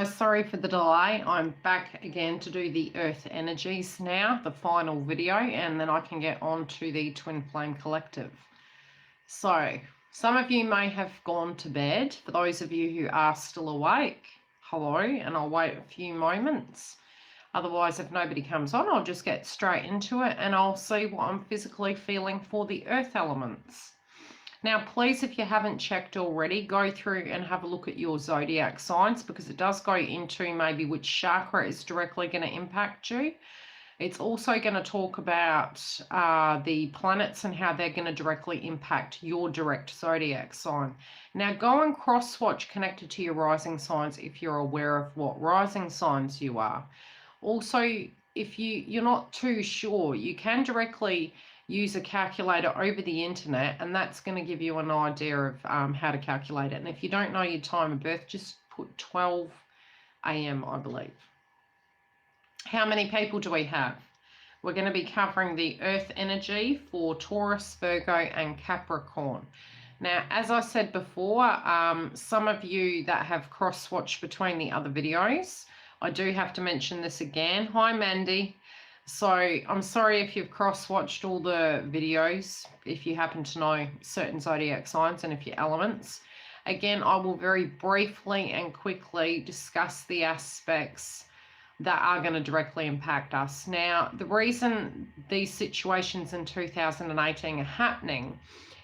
Sorry for the delay. I'm back again to do the Earth Energies now, the final video, and then I can get on to the Twin Flame Collective. So, some of you may have gone to bed. For those of you who are still awake, hello, and I'll wait a few moments. Otherwise, if nobody comes on, I'll just get straight into it and I'll see what I'm physically feeling for the Earth elements. Now, please, if you haven't checked already, go through and have a look at your zodiac signs, because it does go into maybe which chakra is directly going to impact you. It's also going to talk about the planets and how they're going to directly impact your direct zodiac sign. Now, go and cross-watch connected to your rising signs if you're aware of what rising signs you are. Also, if you're not too sure, you can directly use a calculator over the internet, and that's going to give you an idea of how to calculate it. And if you don't know your time of birth, just put 12 a.m. I believe. How many people do we have? We're going to be covering the Earth energy for Taurus, Virgo, and Capricorn. Now, as I said before, some of you that have cross-watched between the other videos, I do have to mention this again. Hi, Mandy. So I'm sorry if you've cross-watched all the videos, if you happen to know certain zodiac signs and if you're elements. Again, I will very briefly and quickly discuss the aspects that are going to directly impact us. Now, the reason these situations in 2018 are happening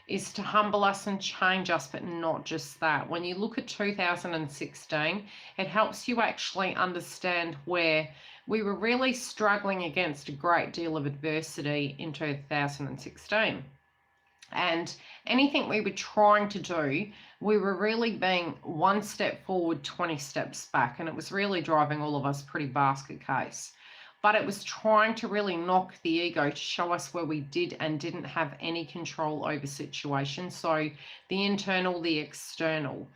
is to humble us and change us, but not just that. When you look at 2016, it helps you actually understand where we were really struggling against a great deal of adversity in 2016. And anything we were trying to do, we were really being one step forward, 20 steps back. And it was really driving all of us pretty basket case. But it was trying to really knock the ego to show us where we did and didn't have any control over situations. So the internal, the external.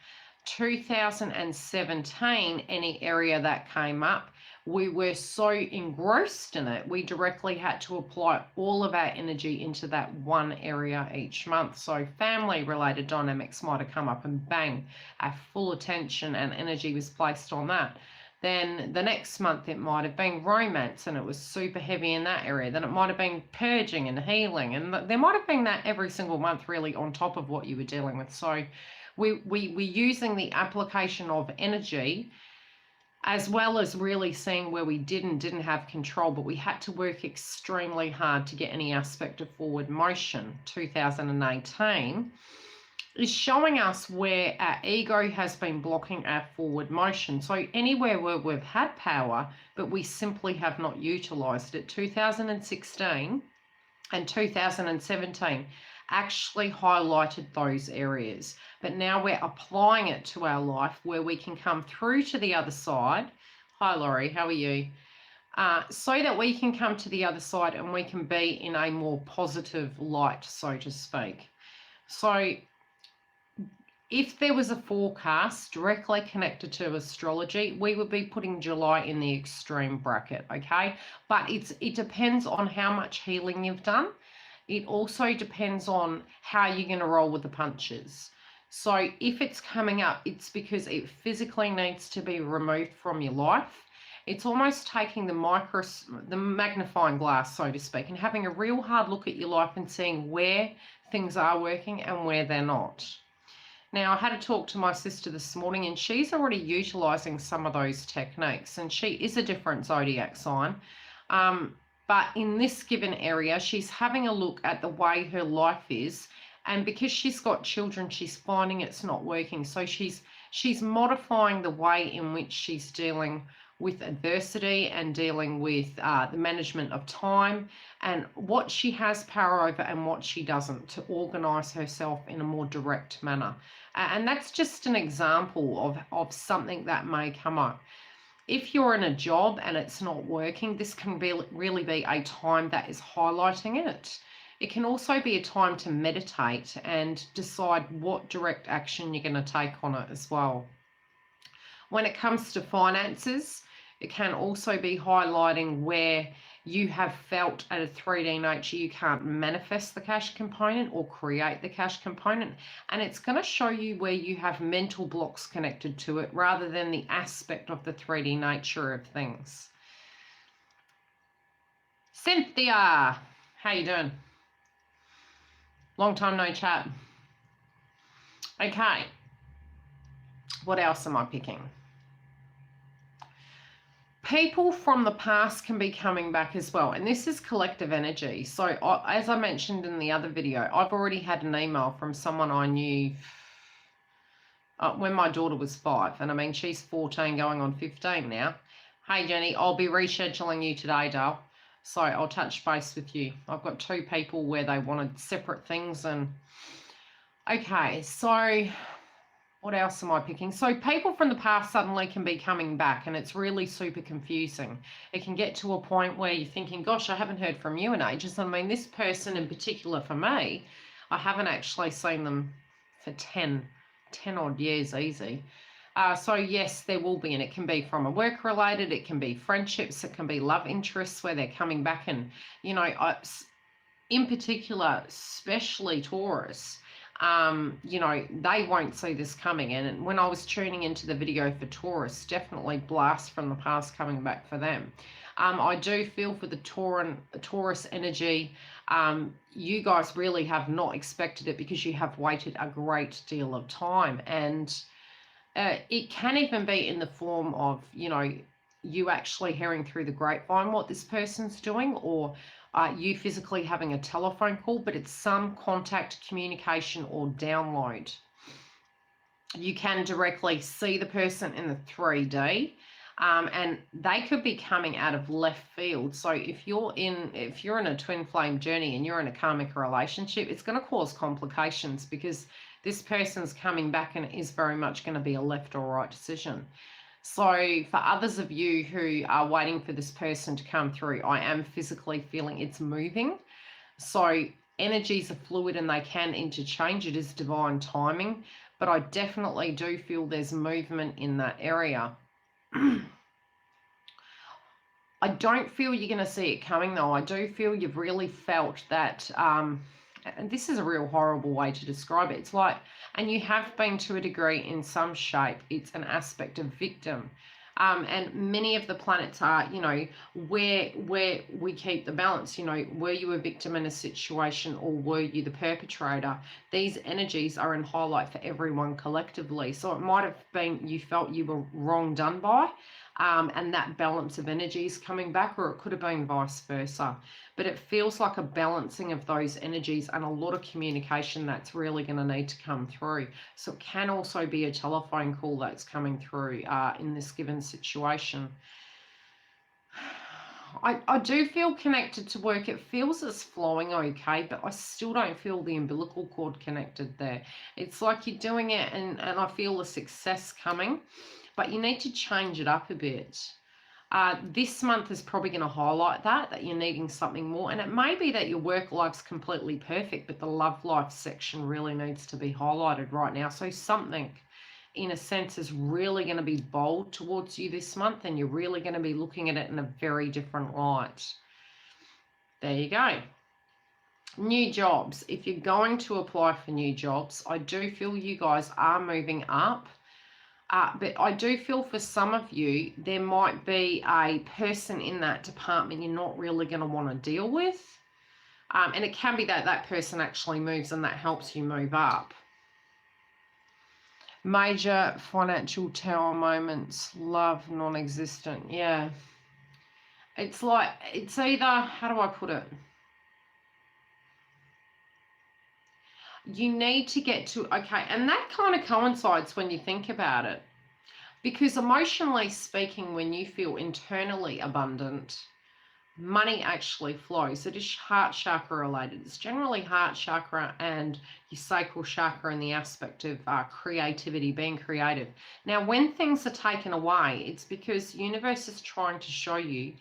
2017, any area that came up, we were so engrossed in it, we directly had to apply all of our energy into that one area each month. So family related dynamics might have come up and bang, our full attention and energy was placed on that. Then the next month it might have been romance and it was super heavy in that area. Then it might have been purging and healing, and there might have been that every single month really on top of what you were dealing with. So we're using the application of energy as well as really seeing where we didn't have control, but we had to work extremely hard to get any aspect of forward motion. 2018 is showing us where our ego has been blocking our forward motion. So anywhere where we've had power, but we simply have not utilized it. 2016 and 2017 actually highlighted those areas, but now we're applying it to our life where we can come through to the other side. Hi Laurie, how are you? So that we can come to the other side and we can be in a more positive light, so to speak. So if there was a forecast directly connected to astrology, we would be putting July in the extreme bracket, okay? But it depends on how much healing you've done. It also depends on how you're going to roll with the punches. So if it's coming up, it's because it physically needs to be removed from your life. It's almost taking the magnifying glass, so to speak, and having a real hard look at your life and seeing where things are working and where they're not. Now, I had a talk to my sister this morning, and she's already utilizing some of those techniques, and she is a different zodiac sign. But in this given area, she's having a look at the way her life is. And because she's got children, she's finding it's not working. So she's modifying the way in which she's dealing with adversity and dealing with the management of time and what she has power over and what she doesn't, to organize herself in a more direct manner. And that's just an example of something that may come up. If you're in a job and it's not working, this can really be a time that is highlighting it. It can also be a time to meditate and decide what direct action you're going to take on it as well. When it comes to finances, it can also be highlighting where you have felt at a 3D nature you can't manifest the cash component or create the cash component, and it's going to show you where you have mental blocks connected to it rather than the aspect of the 3D nature of things. Cynthia, how you doing? Long time no chat. Okay, what else am I picking? People from the past can be coming back as well, and this is collective energy. So as I mentioned in the other video, I've already had an email from someone I knew when my daughter was 5, and I mean she's 14 going on 15 now. Hey Jenny, I'll be rescheduling you today, Dale, so I'll touch base with you. I've got 2 people where they wanted separate things. And okay, so what else am I picking? So people from the past suddenly can be coming back, and it's really super confusing. It can get to a point where you're thinking, gosh, I haven't heard from you in ages. I mean, this person in particular for me, I haven't actually seen them for 10 odd years easy. So yes, there will be, and it can be from a work related, it can be friendships, it can be love interests where they're coming back. And, you know, in particular, especially Taurus, you know, they won't see this coming. And when I was tuning into the video for Taurus, definitely blast from the past coming back for them. I do feel for the Taurus energy, you guys really have not expected it because you have waited a great deal of time. And it can even be in the form of, you know, you actually hearing through the grapevine what this person's doing, or you physically having a telephone call, but it's some contact, communication, or download. You can directly see the person in the 3D, and they could be coming out of left field. So if you're in a twin flame journey and you're in a karmic relationship, it's going to cause complications because this person's coming back and it is very much going to be a left or right decision. So for others of you who are waiting for this person to come through, I am physically feeling it's moving. So energies are fluid and they can interchange. It is divine timing, but I definitely do feel there's movement in that area. I don't feel you're going to see it coming though. I do feel you've really felt that, and this is a real horrible way to describe it. It's like, and you have been to a degree in some shape, it's an aspect of victim. And many of the planets are, you know, where we keep the balance, you know, were you a victim in a situation or were you the perpetrator? These energies are in highlight for everyone collectively. So it might have been you felt you were wrong done by, and that balance of energy is coming back, or it could have been vice versa. But it feels like a balancing of those energies and a lot of communication that's really going to need to come through. So it can also be a telephone call that's coming through in this given situation. I do feel connected to work. It feels it's flowing okay, but I still don't feel the umbilical cord connected there. It's like you're doing it and I feel the success coming, but you need to change it up a bit. This month is probably going to highlight that you're needing something more. And it may be that your work life's completely perfect, but the love life section really needs to be highlighted right now. So something, in a sense, is really going to be bold towards you this month, and you're really going to be looking at it in a very different light. There you go. New jobs. If you're going to apply for new jobs, I do feel you guys are moving up. But I do feel for some of you, there might be a person in that department you're not really going to want to deal with. And it can be that that person actually moves and that helps you move up. Major financial tower moments, love non-existent. Yeah. It's like, it's either, how do I put it? You need to get to, okay, and that kind of coincides when you think about it. Because emotionally speaking, when you feel internally abundant, money actually flows. It is heart chakra related. It's generally heart chakra and your sacral chakra in the aspect of creativity, being creative. Now, when things are taken away, it's because the universe is trying to show you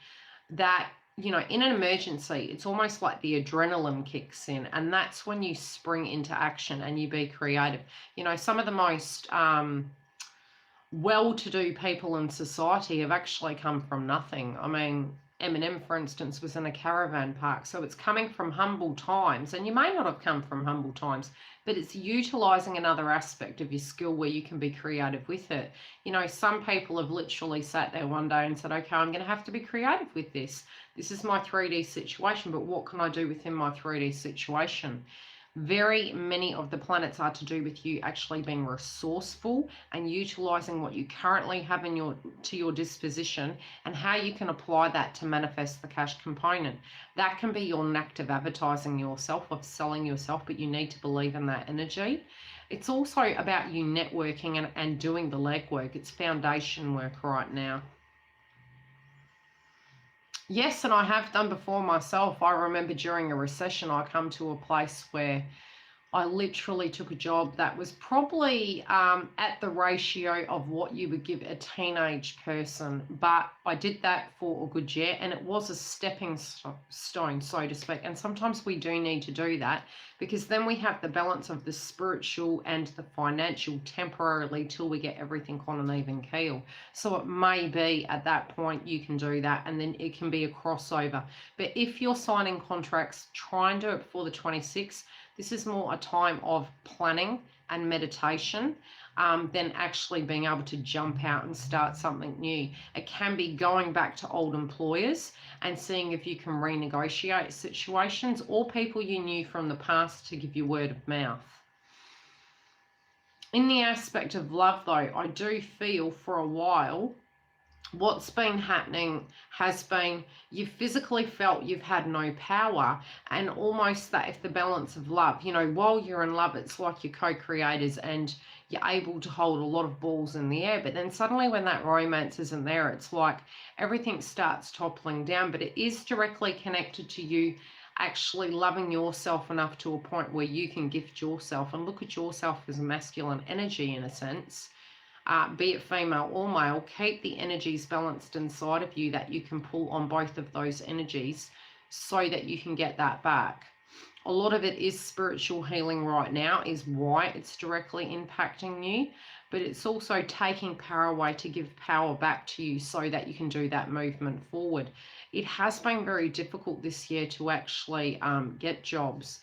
that, you know, in an emergency, it's almost like the adrenaline kicks in, and that's when you spring into action and you be creative. You know, some of the most well-to-do people in society have actually come from nothing. I mean, Eminem, for instance, was in a caravan park. So it's coming from humble times, and you may not have come from humble times, but it's utilizing another aspect of your skill where you can be creative with it. You know, some people have literally sat there one day and said, okay, I'm going to have to be creative with this. This is my 3D situation, but what can I do within my 3D situation? Very many of the planets are to do with you actually being resourceful and utilizing what you currently have in your disposition, and how you can apply that to manifest the cash component. That can be your knack of advertising yourself, of selling yourself, but you need to believe in that energy. It's also about you networking and doing the legwork. It's foundation work right now. Yes, and I have done before myself. I remember during a recession, I come to a place where I literally took a job that was probably at the ratio of what you would give a teenage person. But I did that for a good year, and it was a stepping stone, so to speak. And sometimes we do need to do that, because then we have the balance of the spiritual and the financial temporarily till we get everything on an even keel. So it may be at that point you can do that, and then it can be a crossover. But if you're signing contracts, try and do it before the 26th. This is more a time of planning and meditation than actually being able to jump out and start something new. It can be going back to old employers and seeing if you can renegotiate situations, or people you knew from the past to give you word of mouth. In the aspect of love, though, I do feel for a while what's been happening has been you've physically felt you've had no power, and almost that if the balance of love, you know, while you're in love, it's like you're co-creators and you're able to hold a lot of balls in the air. But then suddenly when that romance isn't there, it's like everything starts toppling down. But it is directly connected to you actually loving yourself enough to a point where you can gift yourself and look at yourself as a masculine energy in a sense. Be it female or male, keep the energies balanced inside of you, that you can pull on both of those energies so that you can get that back. A lot of it is spiritual healing right now, is why it's directly impacting you, but it's also taking power away to give power back to you so that you can do that movement forward. It has been very difficult this year to actually get jobs,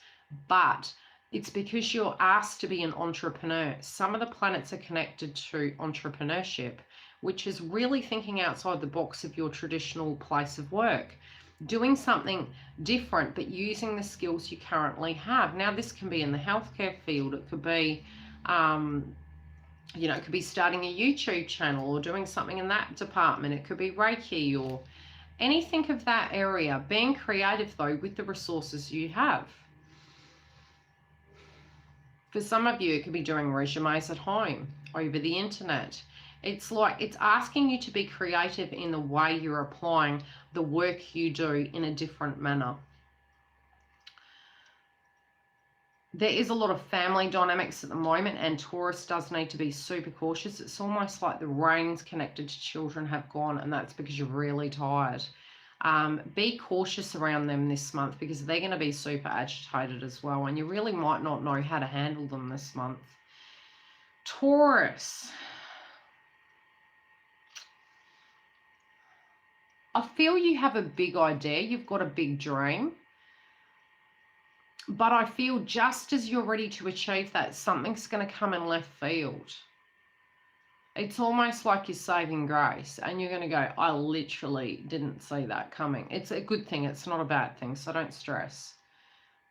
but it's because you're asked to be an entrepreneur. Some of the planets are connected to entrepreneurship, which is really thinking outside the box of your traditional place of work, doing something different, but using the skills you currently have. Now, this can be in the healthcare field. It could be, it could be starting a YouTube channel or doing something in that department. It could be Reiki or anything of that area. Being creative, though, with the resources you have. For some of you, it could be doing resumes at home, over the internet. It's like it's asking you to be creative in the way you're applying the work you do in a different manner. There is a lot of family dynamics at the moment, and Taurus does need to be super cautious. It's almost like the reins connected to children have gone, and that's because you're really tired. Be cautious around them this month, because they're going to be super agitated as well, and you really might not know how to handle them this month. Taurus, I feel you have a big idea, you've got a big dream, but I feel just as you're ready to achieve that, something's going to come in left field. It's almost like you're saving grace, and you're going to go, I literally didn't see that coming. It's a good thing. It's not a bad thing, so don't stress.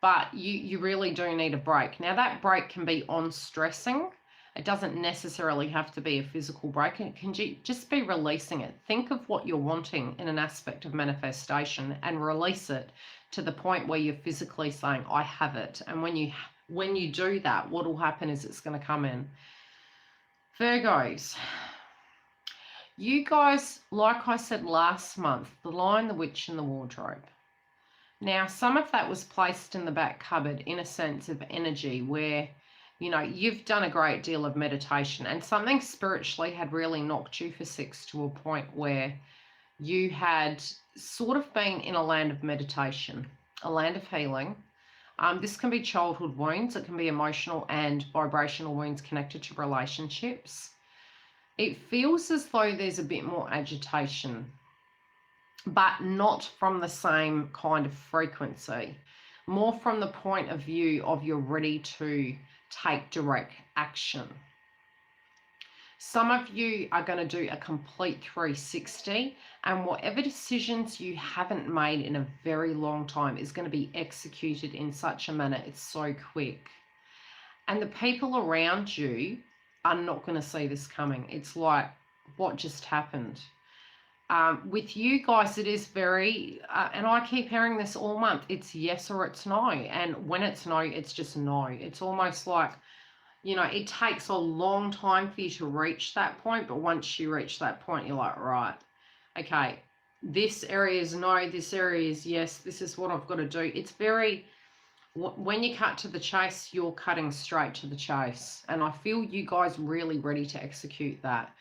But you really do need a break. Now, that break can be on stressing. It doesn't necessarily have to be a physical break. It can just be releasing it. Think of what you're wanting in an aspect of manifestation and release it to the point where you're physically saying, I have it. And when you do that, what will happen is it's going to come in. Virgos, you guys, like I said last month, the Lion, the Witch, and the Wardrobe. Now, some of that was placed in the back cupboard in a sense of energy where, you've done a great deal of meditation, and something spiritually had really knocked you for six to a point where you had sort of been in a land of meditation, a land of healing. This can be childhood wounds. It can be emotional and vibrational wounds connected to relationships. It feels as though there's a bit more agitation but not from the same kind of frequency. More from the point of view of you're ready to take direct action. Some of you are going to do a complete 360, and whatever decisions you haven't made in a very long time is going to be executed in such a manner it's so quick. And the people around you are not going to see this coming. It's like, what just happened? With you guys, it is very, and I keep hearing this all month, it's yes or it's no. And when it's no, it's just no. It's almost like, you know, it takes a long time for you to reach that point, but once you reach that point, you're like, right, okay, this area is no, this area is yes, this is what I've got to do. It's very, when you cut to the chase, you're cutting straight to the chase. And I feel you guys really ready to execute that.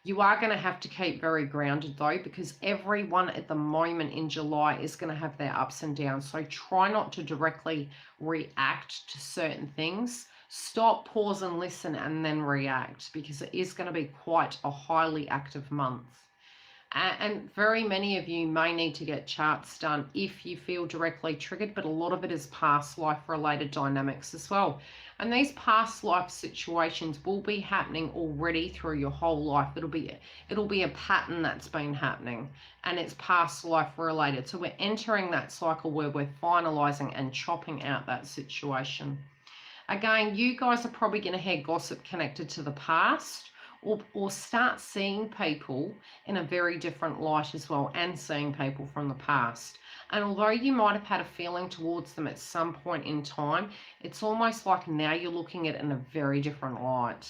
You are going to have to keep very grounded though, because everyone at the moment in July is going to have their ups and downs. So try not to directly react to certain things. Stop, pause and listen and then react, because it is going to be quite a highly active month. And very many of you may need to get charts done if you feel directly triggered, but a lot of it is past life related dynamics as well. And these past life situations will be happening already through your whole life. It'll be a pattern that's been happening, and it's past life related. So we're entering that cycle where we're finalizing and chopping out that situation. Again, you guys are probably going to hear gossip connected to the past, or start seeing people in a very different light as well, and seeing people from the past. And although you might have had a feeling towards them at some point in time, it's almost like now you're looking at it in a very different light.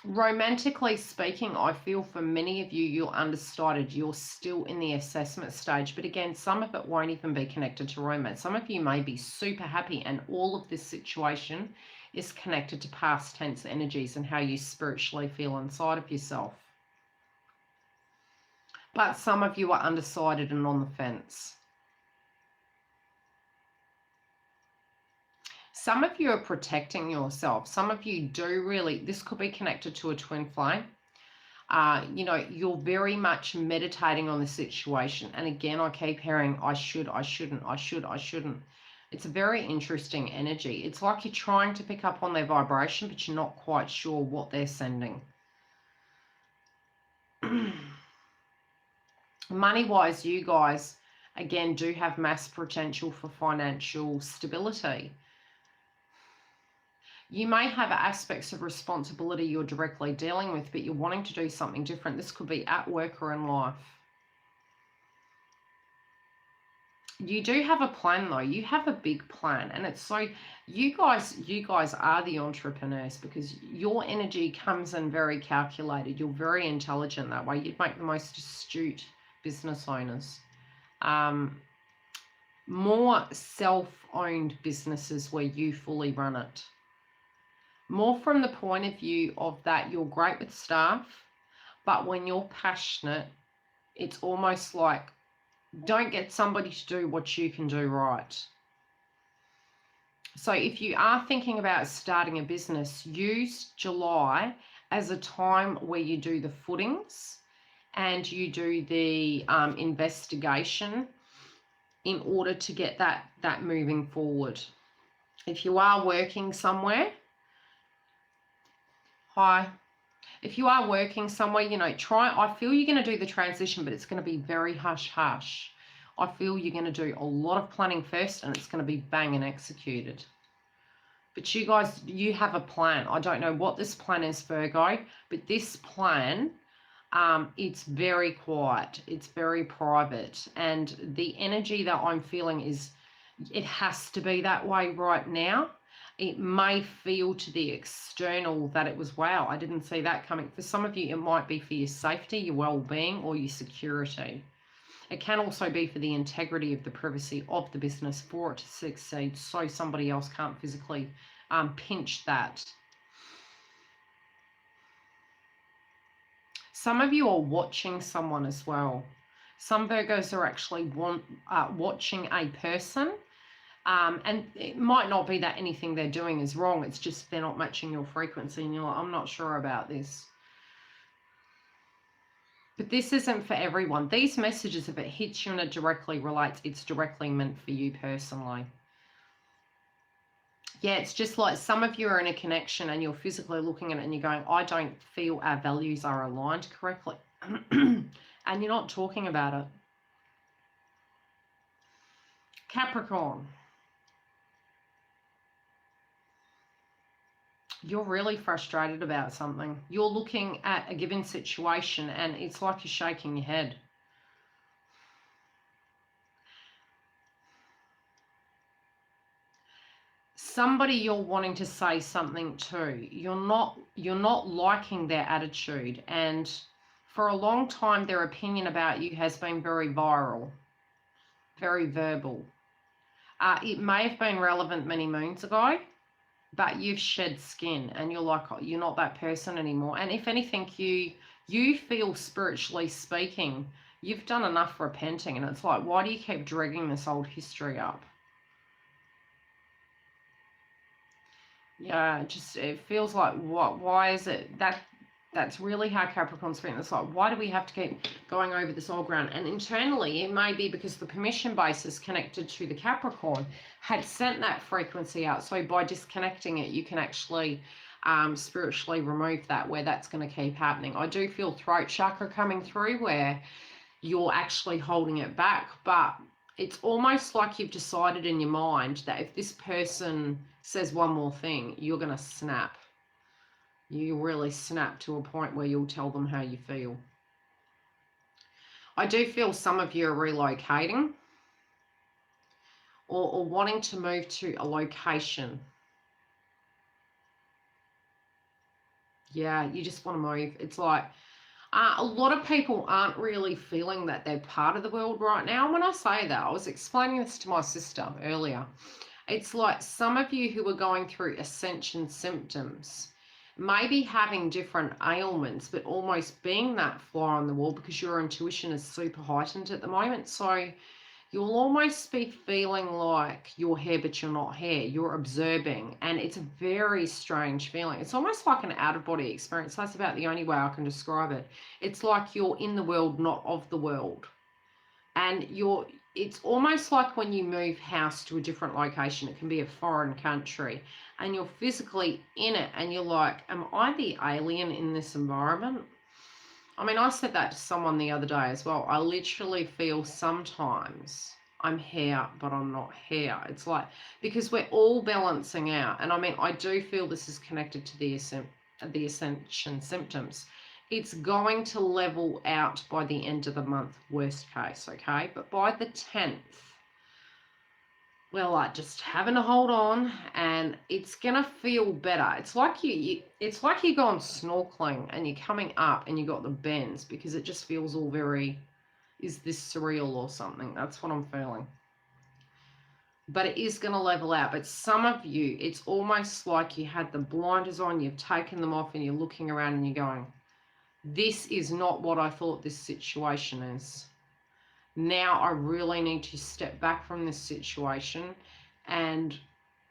Romantically speaking, I feel for many of you, you're undecided. You're still in the assessment stage. But again, some of it won't even be connected to romance. Some of you may be super happy, and all of this situation is connected to past tense energies and how you spiritually feel inside of yourself. But some of you are undecided and on the fence. Some of you are protecting yourself. Some of you do really, this could be connected to a twin flame. You know, you're very much meditating on the situation. And again, I keep hearing, I should, I shouldn't, I should, I shouldn't. It's a very interesting energy. It's like you're trying to pick up on their vibration, but you're not quite sure what they're sending. Money-wise, you guys, again, do have mass potential for financial stability. You may have aspects of responsibility you're directly dealing with, but you're wanting to do something different. This could be at work or in life. You do have a plan though. You have a big plan, and it's so you guys are the entrepreneurs, because your energy comes in very calculated. You're very intelligent that way. You'd make the most astute business owners. More self-owned businesses where you fully run it. More from the point of view of that you're great with staff, but when you're passionate, it's almost like, don't get somebody to do what you can do right. So if you are thinking about starting a business, use July as a time where you do the footings and you do the investigation in order to get that moving forward. If you are working somewhere, if you are working somewhere, you know, I feel you're going to do the transition, but it's going to be very hush-hush. I feel you're going to do a lot of planning first, and it's going to be bang and executed. But you guys, you have a plan. I don't know what this plan is, Virgo, but this plan, it's very quiet. It's very private. And the energy that I'm feeling is, it has to be that way right now. It may feel to the external that it was, wow, I didn't see that coming. For some of you, it might be for your safety, your well-being, or your security. It can also be for the integrity of the privacy of the business for it to succeed, so somebody else can't physically pinch that. Some of you are watching someone as well. Some Virgos are actually watching a person. And it might not be that anything they're doing is wrong. It's just they're not matching your frequency, and you're like, I'm not sure about this. But this isn't for everyone. These messages, if it hits you and it directly relates, it's directly meant for you personally. Yeah, it's just like some of you are in a connection and you're physically looking at it and you're going, I don't feel our values are aligned correctly. And you're not talking about it. Capricorn, you're really frustrated about something. You're looking at a given situation and it's like you're shaking your head. Somebody you're wanting to say something to, you're not liking their attitude, and for a long time their opinion about you has been very viral, very verbal. It may have been relevant many moons ago, but you've shed skin and you're like, oh, you're not that person anymore. And if anything, you feel, spiritually speaking, you've done enough repenting, and it's like, why do you keep dragging this old history up? Yeah, it feels like, why is it that's really how Capricorn's feeling. It's like, why do we have to keep going over this old ground? And internally, it may be because the permission basis connected to the Capricorn had sent that frequency out. So by disconnecting it, you can actually spiritually remove that, where that's going to keep happening. I do feel throat chakra coming through where you're actually holding it back, but it's almost like you've decided in your mind that if this person says one more thing, you're going to snap. You really snap to a point where you'll tell them how you feel. I do feel some of you are relocating or wanting to move to a location. Yeah, you just want to move. It's like a lot of people aren't really feeling that they're part of the world right now. And when I say that, I was explaining this to my sister earlier. It's like some of you who are going through ascension symptoms, maybe having different ailments, but almost being that fly on the wall because your intuition is super heightened at the moment. So you'll almost be feeling like you're here, but you're not here. You're observing, and it's a very strange feeling. It's almost like an out-of-body experience. That's about the only way I can describe it. It's like you're in the world, not of the world. And it's almost like when you move house to a different location. It can be a foreign country, and you're physically in it, and you're like, am I the alien in this environment? I mean, I said that to someone the other day as well. I literally feel sometimes I'm here, but I'm not here. It's like, because we're all balancing out. And I mean, I do feel this is connected to the ascension symptoms. It's going to level out by the end of the month, worst case, okay? But by the 10th, well, like just having to hold on, and it's gonna feel better. It's like it's like you're going snorkeling and you're coming up and you got the bends, because it just feels all very, is this surreal or something? That's what I'm feeling. But it is going to level out. But some of you, it's almost like you had the blinders on, you've taken them off, and you're looking around and you're going, this is not what I thought this situation is. Now I really need to step back from this situation, and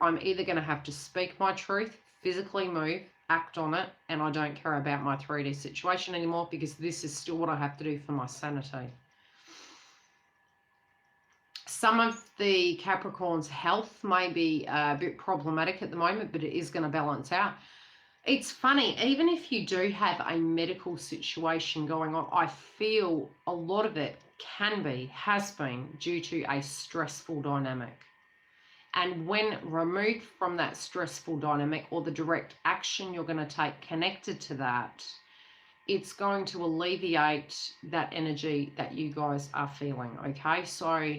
I'm either going to have to speak my truth, physically move, act on it, and I don't care about my 3D situation anymore, because this is still what I have to do for my sanity. Some of the Capricorn's health may be a bit problematic at the moment, but it is going to balance out. It's funny, even if you do have a medical situation going on, I feel a lot of it has been due to a stressful dynamic. And when removed from that stressful dynamic, or the direct action you're going to take connected to that, it's going to alleviate that energy that you guys are feeling, okay? So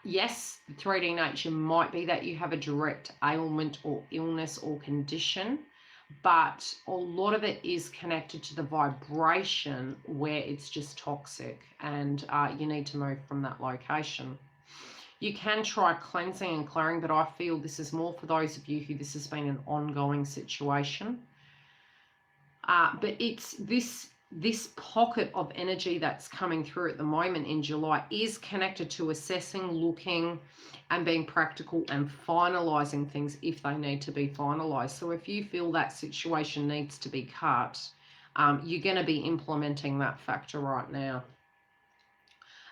yes, the 3D nature might be that you have a direct ailment or illness or condition, but a lot of it is connected to the vibration where it's just toxic, and you need to move from that location. You can try cleansing and clearing, but I feel this is more for those of you who this has been an ongoing situation. But it's this pocket of energy that's coming through at the moment in July is connected to assessing, looking, and being practical and finalizing things if they need to be finalized. So if you feel that situation needs to be cut, you're going to be implementing that factor right now.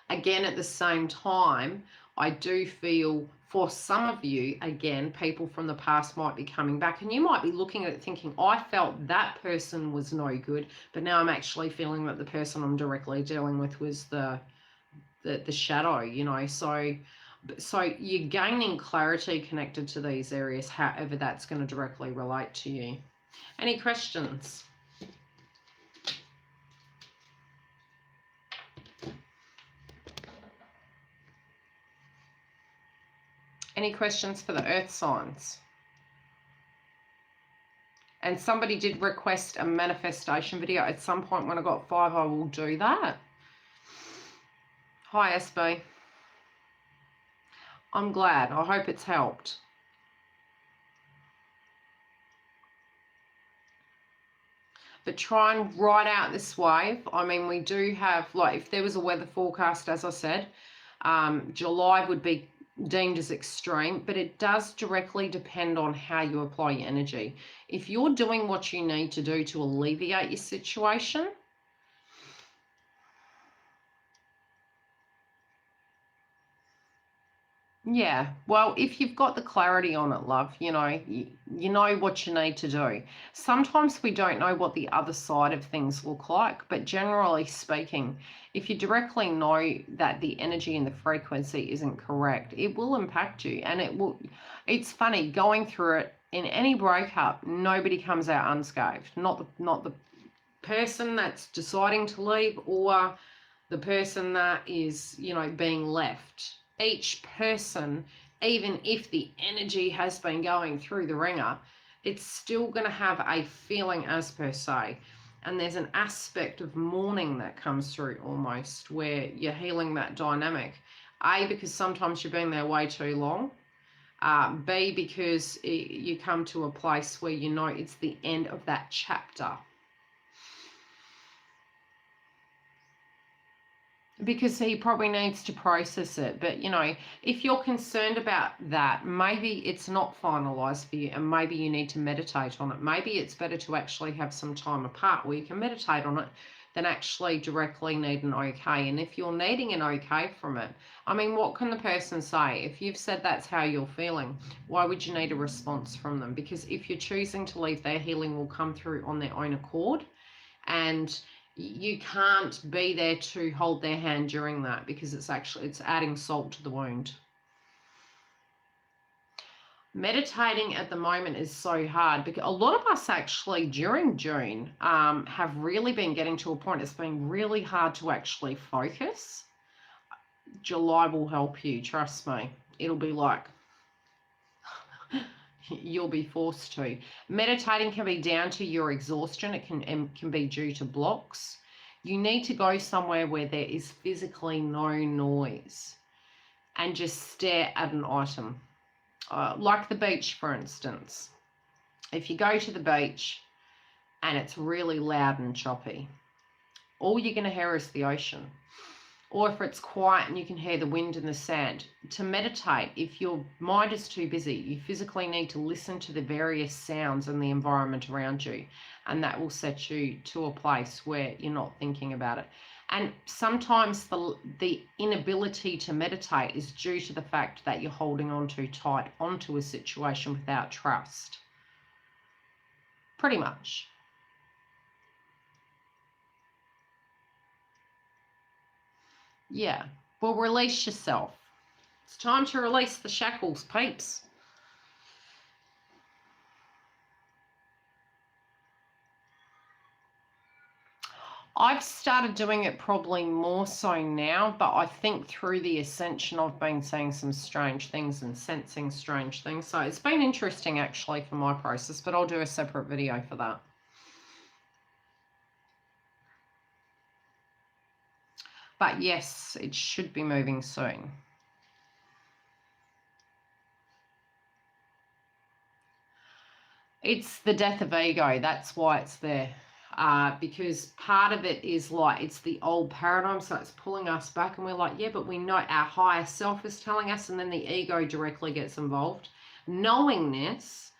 Again, at the same time, I do feel for some of you, again, people from the past might be coming back, and you might be looking at it thinking, I felt that person was no good, but now I'm actually feeling that the person I'm directly dealing with was the shadow, you know. So you're gaining clarity connected to these areas, however that's going to directly relate to you. Any questions? Any questions for the earth signs? And somebody did request a manifestation video. At some point when I got 5, I will do that. Hi, SB. I'm glad. I hope it's helped. But try and ride out this wave. I mean, we do have, like, if there was a weather forecast, as I said, July would be deemed as extreme, but it does directly depend on how you apply your energy. If you're doing what you need to do to alleviate your situation, yeah, well, if you've got the clarity on it, love, you know, you know what you need to do. Sometimes we don't know what the other side of things look like, but generally speaking, if you directly know that the energy and the frequency isn't correct, it will impact you. And it's funny, going through it in any breakup, nobody comes out unscathed. Not the person that's deciding to leave or the person that is, you know, being left. Each person, even if the energy has been going through the ringer, it's still going to have a feeling as per se. And there's an aspect of mourning that comes through almost, where you're healing that dynamic. A, because sometimes you've been there way too long. B, because you come to a place where you know it's the end of that chapter. Because he probably needs to process it. But, you know, if you're concerned about that, maybe it's not finalized for you and maybe you need to meditate on it. Maybe it's better to actually have some time apart where you can meditate on it than actually directly need an okay. And if you're needing an okay from it, I mean, what can the person say? If you've said that's how you're feeling, why would you need a response from them? Because if you're choosing to leave, their healing will come through on their own accord. And you can't be there to hold their hand during that, because it's adding salt to the wound. Meditating at the moment is so hard because a lot of us actually during June have really been getting to a point it's been really hard to actually focus. July will help you, trust me. It'll be like you'll be forced to. Meditating can be down to your exhaustion. It can be due to blocks. You need to go somewhere where there is physically no noise and just stare at an item. Like the beach, for instance. If you go to the beach and it's really loud and choppy, all you're going to hear is the ocean. Or if it's quiet and you can hear the wind and the sand. To meditate, if your mind is too busy, you physically need to listen to the various sounds in the environment around you. And that will set you to a place where you're not thinking about it. And sometimes the inability to meditate is due to the fact that you're holding on too tight onto a situation without trust. Pretty much. Yeah, well, release yourself. It's time to release the shackles, peeps. I've started doing it probably more so now, but I think through the ascension I've been seeing some strange things and sensing strange things. So it's been interesting actually for my process, but I'll do a separate video for that. But yes, it should be moving soon. It's the death of ego. That's why it's there. Because part of it is like, it's the old paradigm, so it's pulling us back and we're like, yeah, but we know our higher self is telling us, and then the ego directly gets involved. Knowing this,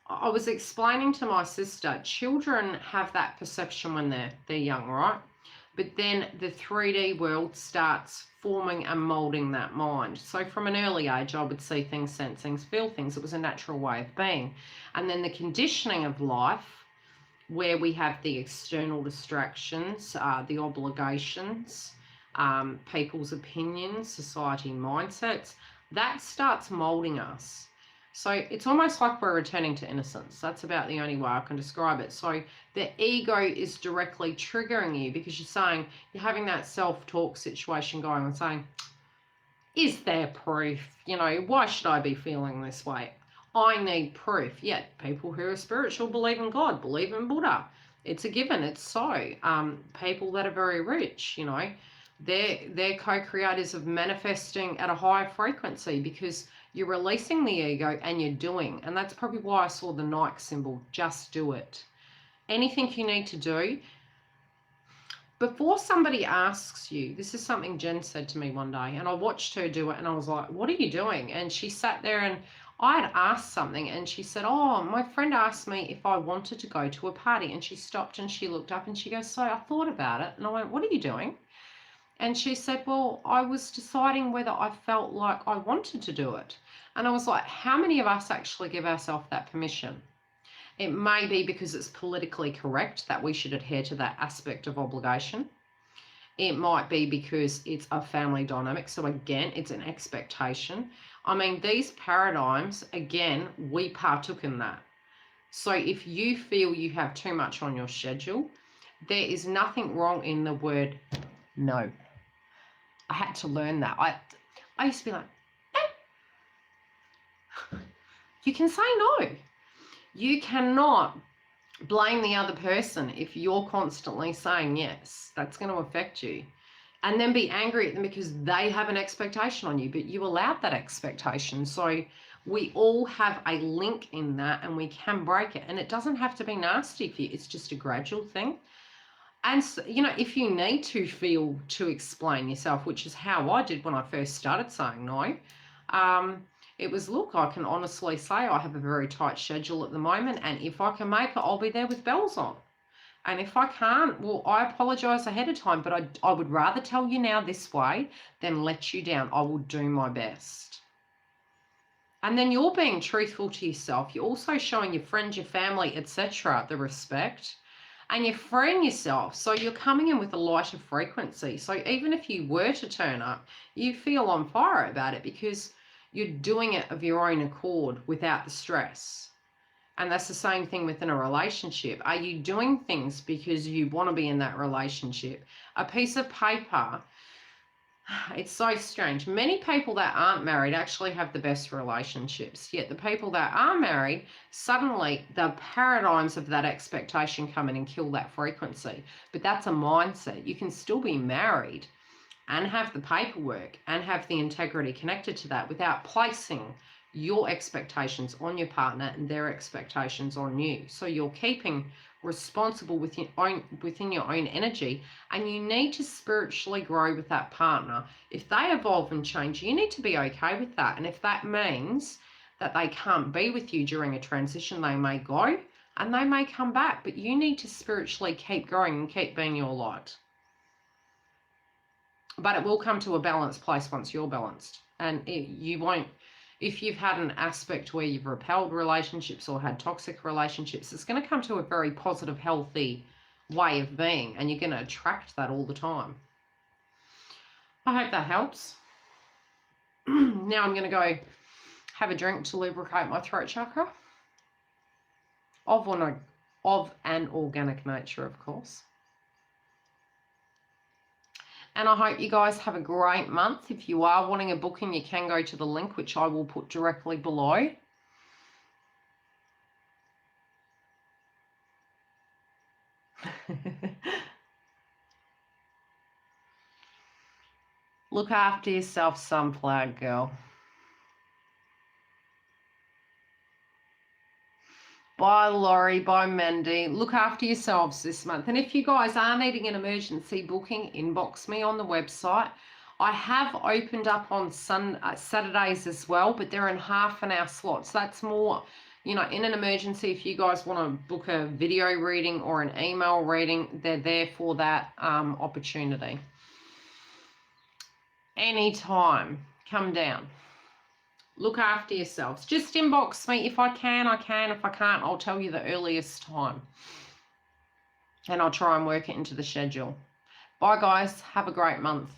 I was explaining to my sister, children have that perception when they're young, right? But then the 3D world starts forming and molding that mind. So from an early age, I would see things, sense things, feel things. It was a natural way of being. And then the conditioning of life, where we have the external distractions, the obligations, people's opinions, society mindsets, that starts molding us. So it's almost like we're returning to innocence. That's about the only way I can describe it. So the ego is directly triggering you because you're having that self-talk situation going on, saying, is there proof? Why should I be feeling this way? I need proof. Yet people who are spiritual believe in God, believe in Buddha. It's a given. It's so. People that are very rich, they're co-creators of manifesting at a higher frequency because you're releasing the ego and you're doing. And that's probably why I saw the Nike symbol. Just do it. Anything you need to do. Before somebody asks you, this is something Jen said to me one day, and I watched her do it, and I was like, what are you doing? And she sat there, and I had asked something, and she said, oh, my friend asked me if I wanted to go to a party. And she stopped and she looked up and she goes, so I thought about it. And I went, what are you doing? And she said, well, I was deciding whether I felt like I wanted to do it. And I was like, how many of us actually give ourselves that permission? It may be because it's politically correct that we should adhere to that aspect of obligation. It might be because it's a family dynamic. So again, it's an expectation. I mean, these paradigms, again, we partook in that. So if you feel you have too much on your schedule, there is nothing wrong in the word no. I had to learn that. I used to be like, no. You can say no. You cannot blame the other person if you're constantly saying yes. That's going to affect you. And then be angry at them because they have an expectation on you, but you allowed that expectation. So we all have a link in that and we can break it. And it doesn't have to be nasty for you. It's just a gradual thing. And, if you need to explain yourself, which is how I did when I first started saying no, it was, look, I can honestly say I have a very tight schedule at the moment, and if I can make it, I'll be there with bells on. And if I can't, well, I apologise ahead of time, but I would rather tell you now this way than let you down. I will do my best. And then you're being truthful to yourself. You're also showing your friends, your family, etc., the respect. And you're freeing yourself. So you're coming in with a lighter frequency. So even if you were to turn up, you feel on fire about it because you're doing it of your own accord without the stress. And that's the same thing within a relationship. Are you doing things because you want to be in that relationship? A piece of paper, it's so strange. Many people that aren't married actually have the best relationships. Yet the people that are married, suddenly the paradigms of that expectation come in and kill that frequency. But that's a mindset. You can still be married and have the paperwork and have the integrity connected to that without placing your expectations on your partner and their expectations on you. So you're keeping responsible within your own energy, and you need to spiritually grow with that partner. If they evolve and change, you need to be okay with that. And if that means that they can't be with you during a transition, they may go and they may come back, but you need to spiritually keep growing and keep being your light. But it will come to a balanced place once you're balanced. And you won't, if you've had an aspect where you've repelled relationships or had toxic relationships, it's going to come to a very positive, healthy way of being, and you're going to attract that all the time. I hope that helps. Now I'm going to go have a drink to lubricate my throat chakra. Of an organic nature, of course. And I hope you guys have a great month. If you are wanting a booking, you can go to the link, which I will put directly below. Look after yourself, sunflower girl. Bye, Laurie. Bye, Mandy. Look after yourselves this month. And if you guys are needing an emergency booking, inbox me on the website. I have opened up on Saturdays as well, but they're in half an hour slots. That's more, You know, in an emergency, if you guys want to book a video reading or an email reading, they're there for that opportunity. Anytime, come down. Look after yourselves. Just inbox me. If I can, I can. If I can't, I'll tell you the earliest time. And I'll try and work it into the schedule. Bye, guys. Have a great month.